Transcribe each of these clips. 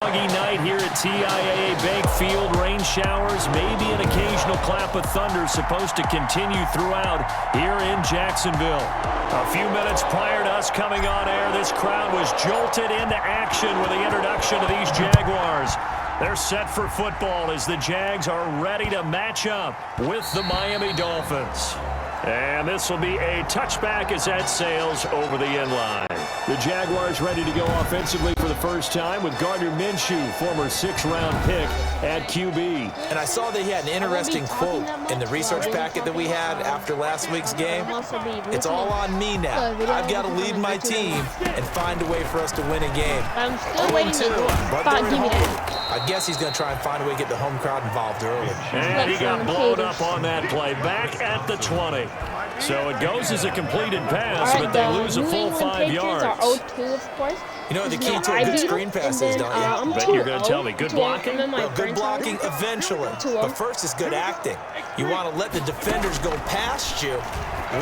Foggy night here at TIAA Bank Field. Rain showers, maybe an occasional clap of thunder supposed to continue throughout here in Jacksonville. A few minutes prior to us coming on air, this crowd was jolted into action with the introduction of these Jaguars. They're set for football as the Jags are ready to match up with the Miami Dolphins. And this will be a touchback as that sails over the end line. The Jaguars ready to go offensively for the first time with Gardner Minshew, former 6th-round pick at QB. And I saw that he had an interesting quote in the research packet that we had after last week's game. It's all on me now. I've got to lead my team and find a way for us to win a game. I'm still waiting to go. I guess he's going to try and find a way to get the home crowd involved early. And he got blown up on that play. Back at the 20. So it goes as a completed pass, but they lose a full 5 yards. Are 0-2, of course. You know what the key to a good screen pass is, don't you? Bet you're going to tell me. Good blocking? Well, good blocking eventually. But first is good acting. You want to let the defenders go past you,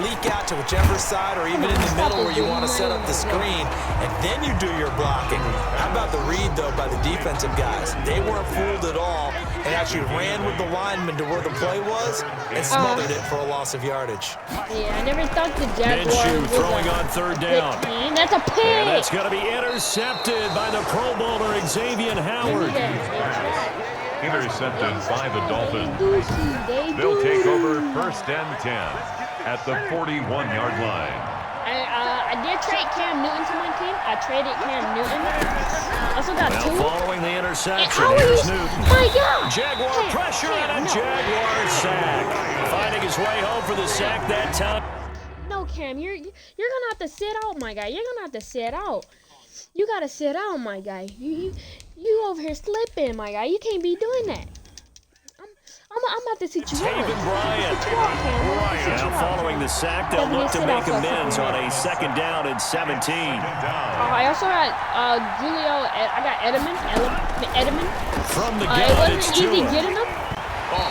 leak out to whichever side or even in the middle where you want to set up the screen, and then you do your blocking. How about the read, though, by the defensive guys? They weren't fooled at all and actually ran with the lineman to where the play was and smothered it for a loss of yardage. Yeah, I never thought the Jaguars Minshew throwing on 3rd down. That's a pick. And that's going to be intercepted by the Pro Bowler Xavier Howard. Intercepted by the Dolphins. They'll take over 1st and 10 at the 41-yard line. I did trade Cam Newton to my team. I traded Cam Newton. Also got two. Following the interception, How here's is, Newton. My God. Jaguar pressure and a Jaguar sack. Finding his way home for the sack that time. No, Cam, you're gonna have to sit out, my guy. You're gonna have to sit out. You gotta sit out, my guy. You over here slipping, my guy. You can't be doing that. I'm about to sit you out. Taven Bryant. Now following the sack, they'll look to make amends on a 2nd down and 17. I also got Julio. I got Edelman. From the It gun, it's wasn't easy Tua. getting him.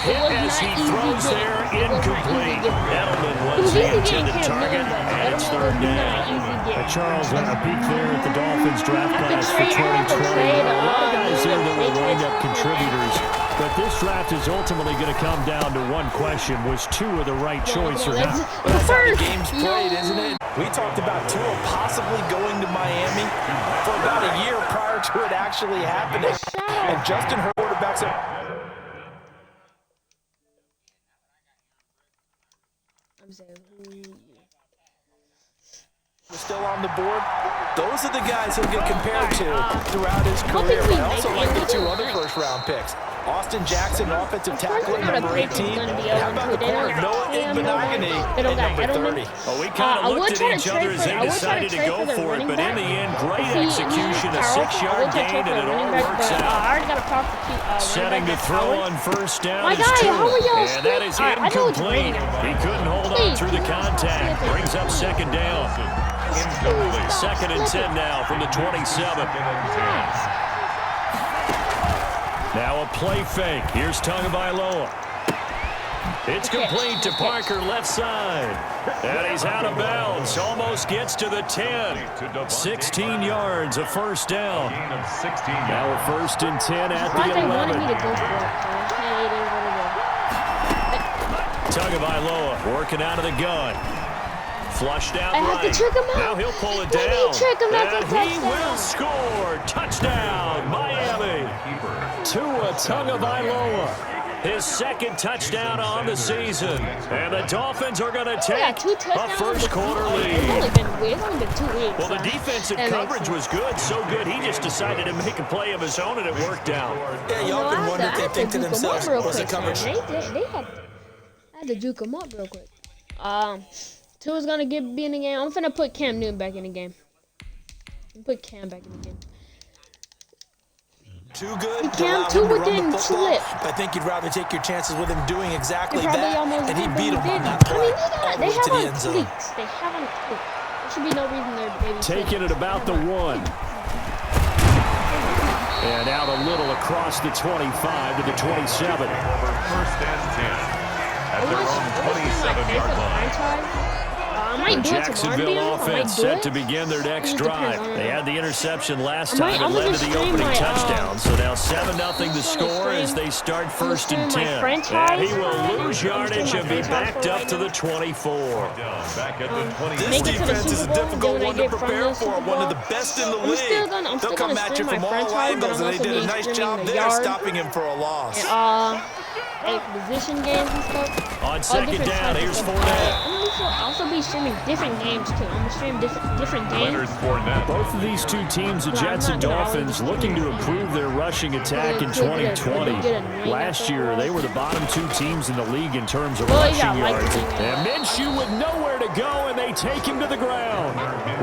Hit as he throws there, incomplete. Edelman was the intended target, and it's 3rd down. Charles, a peek there at the Dolphins draft class for 2020. A lot of guys there that will wind up contributors. But this draft is ultimately going to come down to one question. Was Tua the right choice or not? That's how the game's played, isn't it? We talked about Tua possibly going to Miami for about a year prior to it actually happening. And Justin Herbert quarterbacks up. Still on the board. Those are the guys he'll get compared to throughout his career. But I also like the 2 other 1st-round picks. Austin Jackson, offensive tackle at number 18. And how about the corner Noah Igbenogany at number 30? Well, we kind of looked at each other as they decided to go for it, but in the end, great execution, a 6-yard gain, and it all works out. Setting to throw on 1st down is Tua, and that is incomplete. He couldn't hold on through the contact. Brings up 2nd down. 2nd and 10 now from the 27. Now a play fake. Here's Tagovailoa. It's complete to Parker, left side. And he's out of bounds. Almost gets to the 10. 16 yards, a 1st down. Now a 1st and 10 at the 11. Tagovailoa working out of the gun. Flushed out right. Now he'll pull it down. And he will score. Touchdown, Miami. Tua Tagovailoa. His 2nd touchdown on the season. And the Dolphins are going to take a 1st quarter lead. It's only been 2 weeks. Well, the defensive coverage was good. So good, he just decided to make a play of his own, and it worked out. Yeah, y'all can wonder if they think to themselves, was it coverage? I had to juke him up real quick. Tua's going to be in the game. I'm going to put Cam Newton back in the game. Put Cam back in the game. Too good. Cam Tua didn't slip. I think you'd rather take your chances with him doing exactly that, and he beat him on that I play. mean, they have on cleats. They have on cleats. There should be no reason they're maybe taking it about the 1. And out a little across the 25 to the 27. 1st and 10 at their own 27-yard line. I might do it tomorrow. Jacksonville offense set to begin their next drive. They had the interception last time that led to the opening touchdown. So now 7-0 the score as they start 1st and 10. And he will lose yardage and be backed up to the 24. This defense is a difficult one to prepare for. One of the best in the league. They'll come at you from all angles, and they did a nice job there stopping him for a loss. Position games and stuff. On second down, here's Fournette. I'll also be streaming different games too. I'm gonna stream different games. Both of these two teams, the Jets and Dolphins, looking to improve their rushing attack in 2020. Last year, they were the bottom 2 teams in the league in terms of rushing yards. And Minshew with nowhere to go, and they take him to the ground.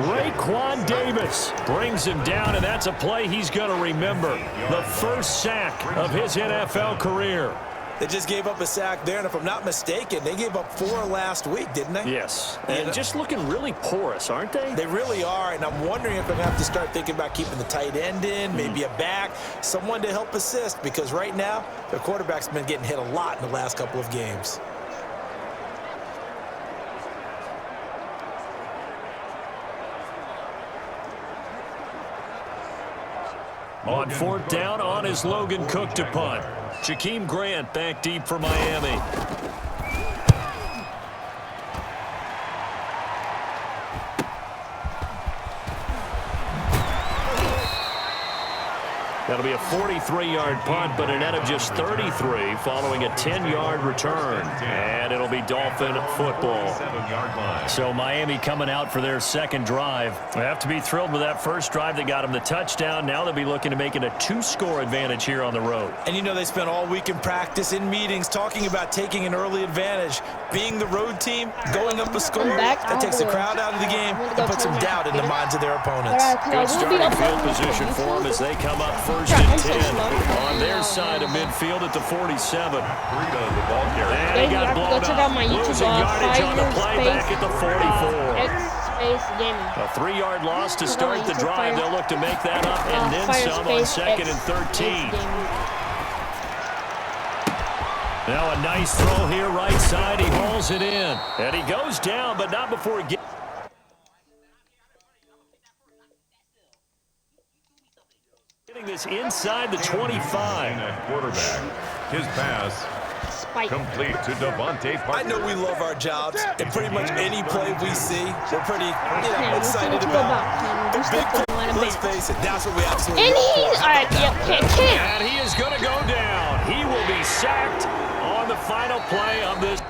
Raekwon Davis brings him down, and that's a play he's going to remember. The first sack of his NFL career. They just gave up a sack there, and if I'm not mistaken, they gave up 4 last week, didn't they? Yes, and just looking really porous, aren't they? They really are, and I'm wondering if I'm going to have to start thinking about keeping the tight end in, maybe a back, someone to help assist, because right now, their quarterback's been getting hit a lot in the last couple of games. On 4th down, on is Logan Cook to punt. Jakeem Grant back deep for Miami. That'll be a 43-yard punt, but a net of just 33 following a 10-yard return. And it'll be Dolphin football. So Miami coming out for their second drive. They have to be thrilled with that first drive that got them the touchdown. Now they'll be looking to make it a 2-score advantage here on the road. And you know they spent all week in practice, in meetings, talking about taking an early advantage. Being the road team, going up a score, that takes the crowd out of the game and puts some doubt in the minds of their opponents. Good starting field position for them as they come up 1st and 10 on their side of midfield at the 47. And he got blown up, losing yardage on the play back at the 44. A 3-yard loss to start the drive. They'll look to make that up and then some on 2nd and 13. Now a nice throw here right side. He hauls it in. And he goes down, but not before he gets... Getting this inside the 25. Quarterback. His pass complete to Devontae Parker. I know we love our jobs, and pretty much any play we see, we're pretty excited about. The big play, let's face it, that's what we absolutely and he's and he is going to go down. He will be sacked on the final play of this.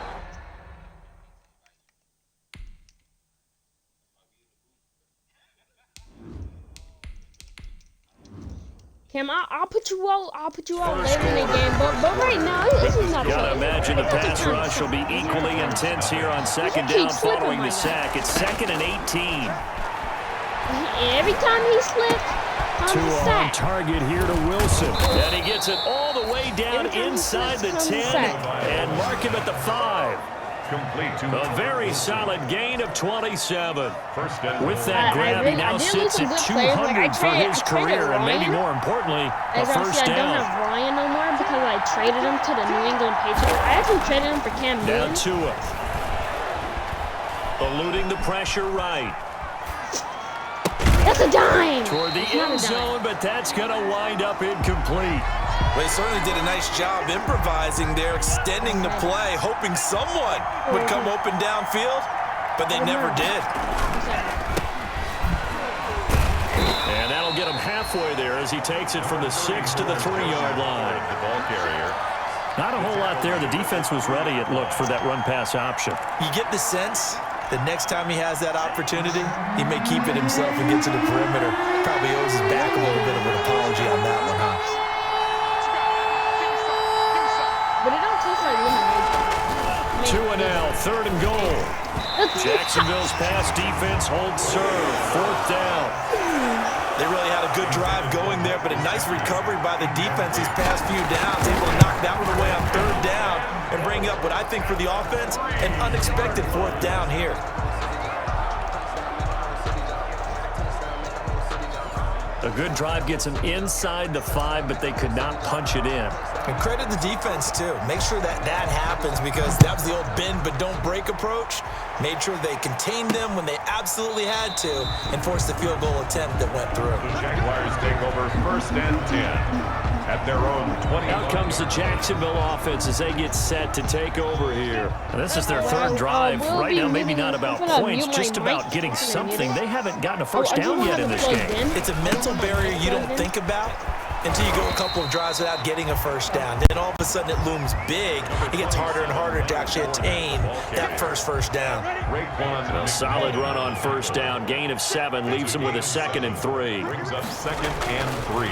Cam, I'll put you out. I'll put you out later in the game, but right now this is not. Gotta imagine the pass rush will be equally intense here on 2nd down following the sack. It's 2nd and 18. Every time he slips, on target here to Wilson, and he gets it all the way down inside the 10 and mark him at the 5. A very solid gain of 27. With that grab, he now sits at 200 for his career, and maybe more importantly, a first down. I don't have Ryan no more because I traded him to the New England Patriots. I actually traded him for Cam Newton. Down Tua. Eluding the pressure right. That's a dime. Toward the end zone, but that's going to wind up incomplete. Well, they certainly did a nice job improvising there, extending the play, hoping someone would come open downfield, but they never did. And that'll get him halfway there as he takes it from the 6 to the 3-yard line. The ball carrier. Not a whole lot there. The defense was ready, it looked, for that run-pass option. You get the sense that next time he has that opportunity, he may keep it himself and get to the perimeter. Probably owes his back a little bit of an apology on that one, huh? But it don't taste like lemonade. 2 and now, 3rd and goal. Jacksonville's pass defense holds serve. 4th down. They really had a good drive going there, but a nice recovery by the defense these past few downs. Able to knock that one away on 3rd down and bring up what I think for the offense, an unexpected 4th down here. A good drive gets them inside the 5, but they could not punch it in. And credit the defense, too. Make sure that happens because that was the old bend but don't break approach. Made sure they contained them when they absolutely had to and forced the field goal attempt that went through. The Jaguars take over 1st and 10 at their own 20. Out comes the Jacksonville offense as they get set to take over here. And this is their 3rd drive. Right now, maybe not about points, just about getting something. They haven't gotten a first down yet in this game. It's a mental barrier you don't think about until you go a couple of drives without getting a first down. Then all of a sudden it looms big. It gets harder and harder to actually attain that first down. A solid run on 1st down. Gain of 7 leaves them with a 2nd and 3. Brings up 2nd and 3.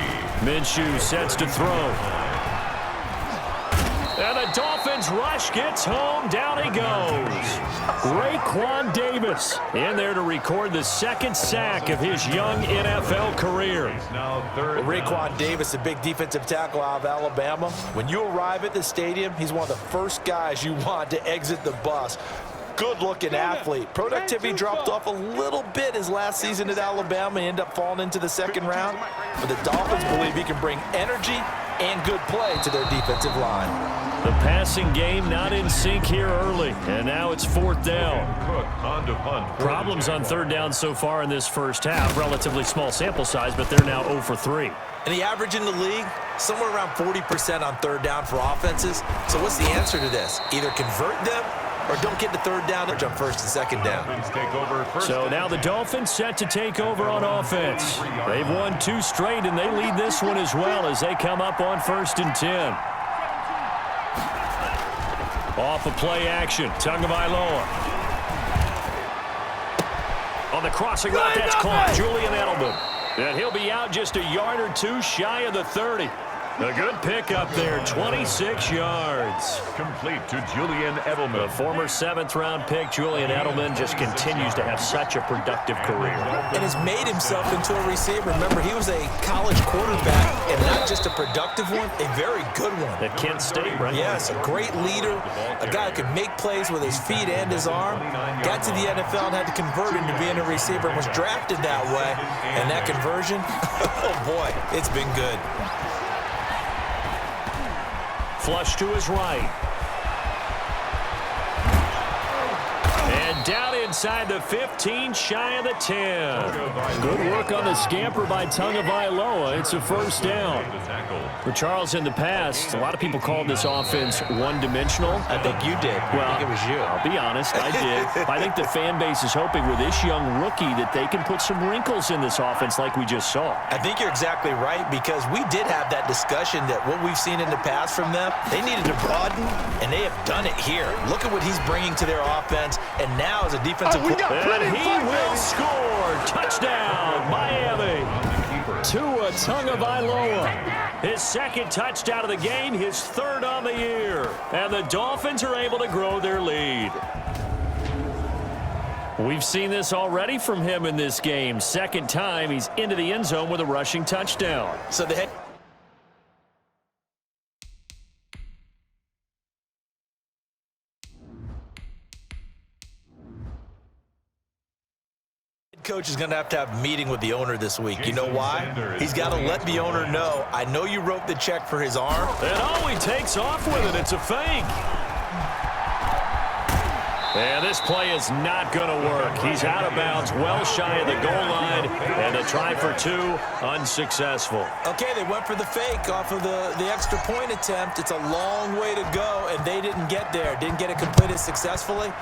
Minshew sets to throw. And the Dolphins rush gets home. Down he goes. Raekwon Davis in there to record the 2nd sack of his young NFL career. Now 3rd. Raekwon Davis, a big defensive tackle out of Alabama. When you arrive at the stadium, he's one of the first guys you want to exit the bus. Good-looking athlete. Productivity dropped off a little bit his last season at Alabama. He ended up falling into the 2nd round. But the Dolphins believe he can bring energy and good play to their defensive line. The passing game not in sync here early, and now it's 4th down. Cook on to punt. Problems on 3rd down so far in this first half. Relatively small sample size, but they're now 0 for 3. And the average in the league, somewhere around 40% on 3rd down for offenses. So what's the answer to this? Either convert them or don't get the 3rd down or jump 1st and 2nd down. Take over So now the Dolphins set to take over on offense. They've won 2 straight, and they lead this one as well as they come up on 1st and 10. Off of play action, Tagovailoa. On the crossing route, that's caught. Julian Edelman. And he'll be out just a yard or 2 shy of the 30. A good pickup there, 26 yards. complete to Julian Edelman. The former 7th-round pick, Julian Edelman, just continues to have such a productive career. And has made himself into a receiver. Remember, he was a college quarterback, and not just a productive one, a very good one. At Kent State, right? Yes, a great leader, a guy who could make plays with his feet and his arm. Got to the NFL and had to convert into being a receiver and was drafted that way. And that conversion, oh boy, it's been good. Flush to his right. And down inside the 15, shy of the 10. Good work on the scamper by Tagovailoa. It's a first down. For Charles, in the past, a lot of people called this offense one-dimensional. I think you did. Well, I think it was you. I'll be honest, I did. I think the fan base is hoping with this young rookie that they can put some wrinkles in this offense like we just saw. I think you're exactly right, because we did have that discussion that what we've seen in the past from them, they needed to broaden, and they have done it here. Look at what he's bringing to their offense, and now as a defensive and he will score. Touchdown, Miami. Tua Tagovailoa. His second touchdown of the game, his third on the year. And the Dolphins are able to grow their lead. We've seen this already from him in this game. Second time he's into the end zone with a rushing touchdown. So the head coach is going to have a meeting with the owner this week. You know why? He's got to let the owner know, I know you wrote the check for his arm. And he takes off with it. It's a fake. And this play is not going to work. He's out of bounds, well shy of the goal line, and a try for 2, unsuccessful. Okay, they went for the fake off of the extra point attempt. It's a long way to go, and they didn't get there. Didn't get it completed successfully.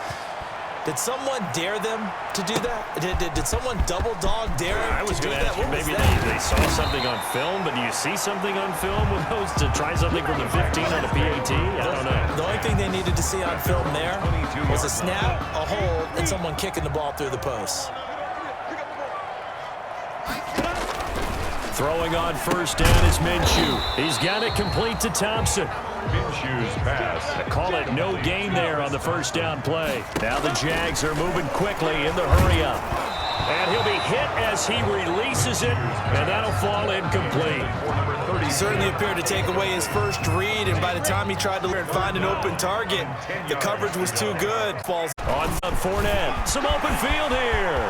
Did someone dare them to do that? Did someone double dog dare them to do that? I was going to ask you, maybe they saw something on film, but do you see something on film with those to try something from the 15 on the PAT? I don't know. The only thing they needed to see on film there was a snap, a hold, and someone kicking the ball through the post. Throwing on first down is Minshew. He's got it complete to Thompson. Minshew's pass. Call it no gain there on the first down play. Now the Jags are moving quickly in the hurry-up. And he'll be hit as he releases it, and that'll fall incomplete. He certainly appeared to take away his first read, and by the time he tried to find an open target, the coverage was too good. Falls on Fournette. Some open field here.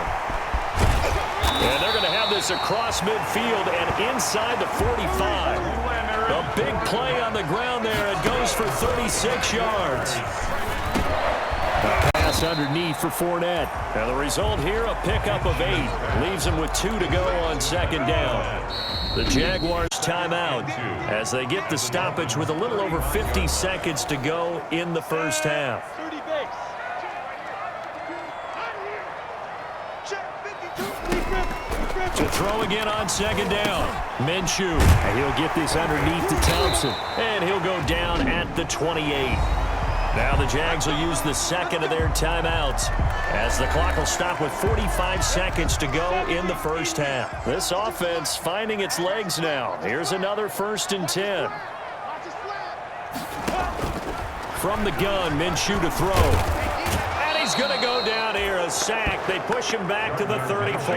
And they're going to have this across midfield and inside the 45. A big play on the ground there. It goes for 36 yards. A pass underneath for Fournette. And the result here, a pickup of 8. Leaves them with 2 to go on second down. The Jaguars timeout as they get the stoppage with a little over 50 seconds to go in the first half. To throw again on second down. Minshew. And he'll get this underneath to Thompson. And he'll go down at the 28. Now the Jags will use the second of their timeouts as the clock will stop with 45 seconds to go in the first half. This offense finding its legs now. Here's another 1st and 10. From the gun, Minshew to throw. And he's going to go down here, a sack. They push him back to the 34.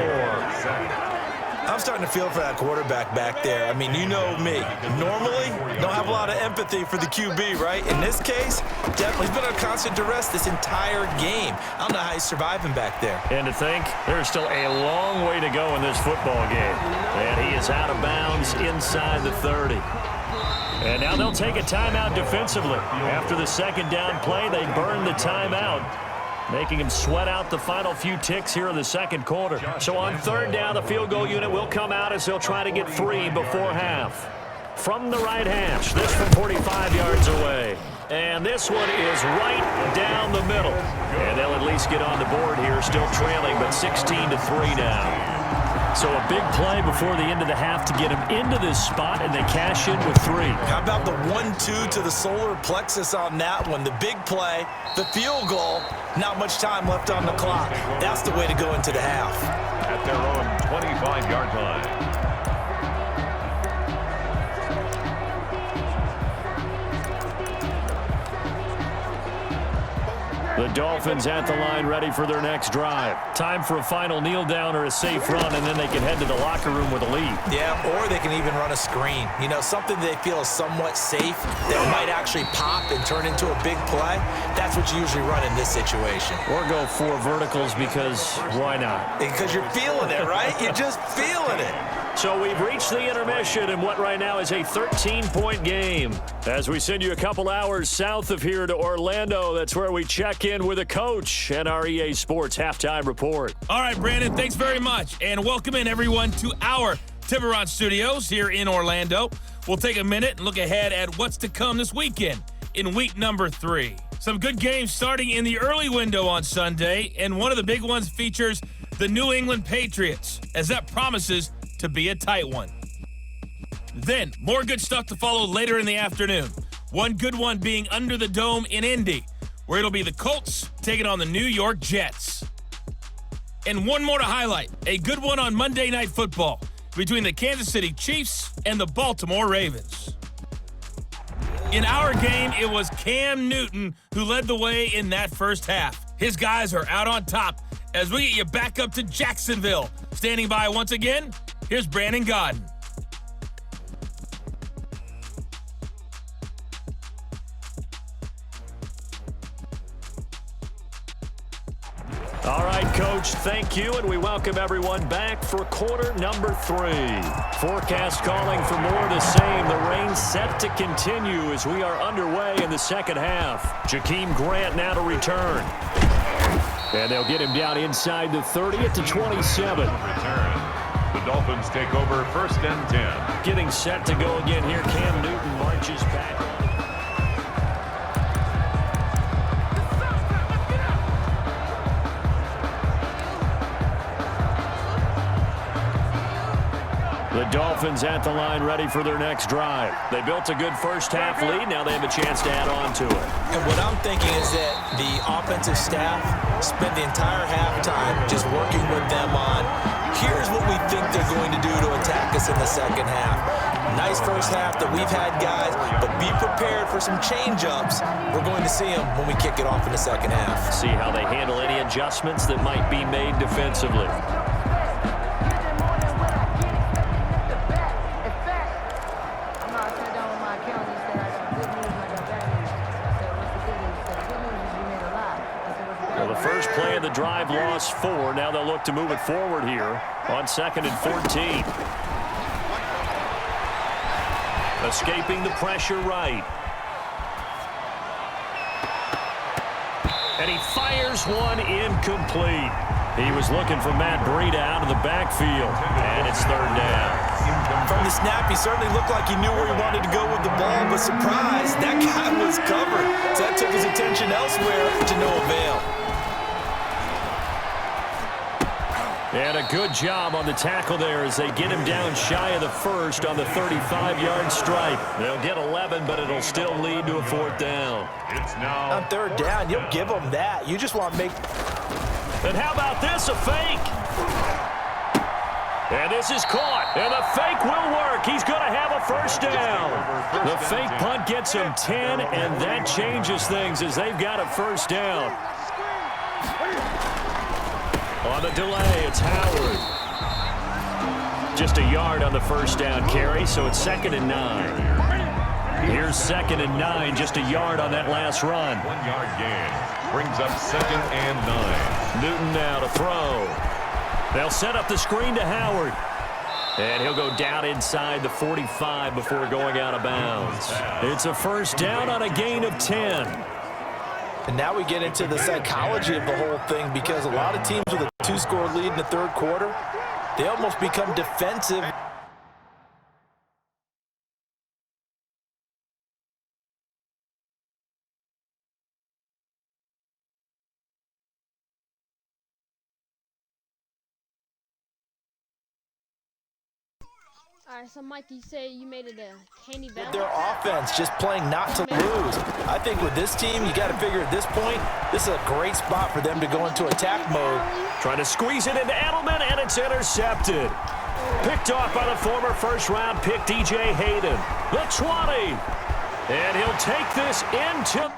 I'm starting to feel for that quarterback back there. I mean, you know me. Normally, don't have a lot of empathy for the QB, right? In this case, definitely he's been under constant duress this entire game. I don't know how he's surviving back there. And to think, there's still a long way to go in this football game. And he is out of bounds inside the 30. And now they'll take a timeout defensively. After the second down play, they burn the timeout, making him sweat out the final few ticks here in the second quarter. So on third down, the field goal unit will come out as they'll try to get 3 before half. From the right hash, this from 45 yards away. And this one is right down the middle. And they'll at least get on the board here, still trailing, but 16-3 now. So a big play before the end of the half to get him into this spot, and they cash in with 3. How about the 1-2 to the solar plexus on that one? The big play, the field goal, not much time left on the clock. That's the way to go into the half. At their own 25-yard line. The Dolphins at the line ready for their next drive. Time for a final kneel down or a safe run, and then they can head to the locker room with a lead. Yeah, or they can even run a screen. You know, something they feel is somewhat safe that might actually pop and turn into a big play. That's what you usually run in this situation. Or go 4 verticals because why not? Because you're feeling it, right? You're just feeling it. So we've reached the intermission in what right now is a 13-point game. As we send you a couple hours south of here to Orlando, that's where we check in with a coach and our EA Sports Halftime Report. All right, Brandon, thanks very much. And welcome in, everyone, to our Tiburon Studios here in Orlando. We'll take a minute and look ahead at what's to come this weekend in week number 3. Some good games starting in the early window on Sunday, and one of the big ones features the New England Patriots, as that promises to be a tight one. Then, more good stuff to follow later in the afternoon. One good one being under the dome in Indy, where it'll be the Colts taking on the New York Jets. And one more to highlight, a good one on Monday Night Football between the Kansas City Chiefs and the Baltimore Ravens. In our game, it was Cam Newton who led the way in that first half. His guys are out on top as we get you back up to Jacksonville. Standing by once again, here's Brandon Godden. All right, Coach, thank you, and we welcome everyone back for quarter number 3. Forecast calling for more of the same. The rain set to continue as we are underway in the second half. Jakeem Grant now to return. And they'll get him down inside the 30 at the 27. Return. The Dolphins take over 1st and 10. Getting set to go again here. Cam Newton marches back. The Dolphins at the line ready for their next drive. They built a good first half lead. Now they have a chance to add on to it. And what I'm thinking is that the offensive staff spent the entire halftime just working with them on, here's what we think they're going to do to attack us in the second half. Nice first half that we've had, guys, but be prepared for some change-ups. We're going to see them when we kick it off in the second half. See how they handle any adjustments that might be made defensively. the drive lost 4. Now they'll look to move it forward here on 2nd and 14. Escaping the pressure right. And he fires one incomplete. He was looking for Matt Breida out of the backfield, and it's 3rd down. From the snap, he certainly looked like he knew where he wanted to go with the ball, but surprise, that guy was covered. So that took his attention elsewhere to no avail. And a good job on the tackle there as they get him down shy of the first on the 35-yard stripe. They'll get 11, but it'll still lead to a 4th down. It's now On 3rd down, you'll give them that. You just want to make... And how about this, a fake? And this is caught, and the fake will work. He's going to have a 1st down. The fake punt gets him 10, and that changes things as they've got a 1st down. On the delay, it's Howard. Just a yard on the 1st down carry, so it's 2nd and 9. Here's 2nd and 9, just a yard on that last run. 1-yard gain. Brings up 2nd and 9. Newton now to throw. They'll set up the screen to Howard. And he'll go down inside the 45 before going out of bounds. It's a 1st down on a gain of 10. And now we get into the psychology of the whole thing, because a lot of teams with a 2-score lead in the 3rd quarter, they almost become defensive. All right, so Mike, you say you made it a Candy Valley? Their offense just playing not to lose. I think with this team, you got to figure at this point, this is a great spot for them to go into attack mode. Trying to squeeze it into Edelman, and it's intercepted. Picked off by the former 1st-round pick, DJ Hayden. The 20. And he'll take this into...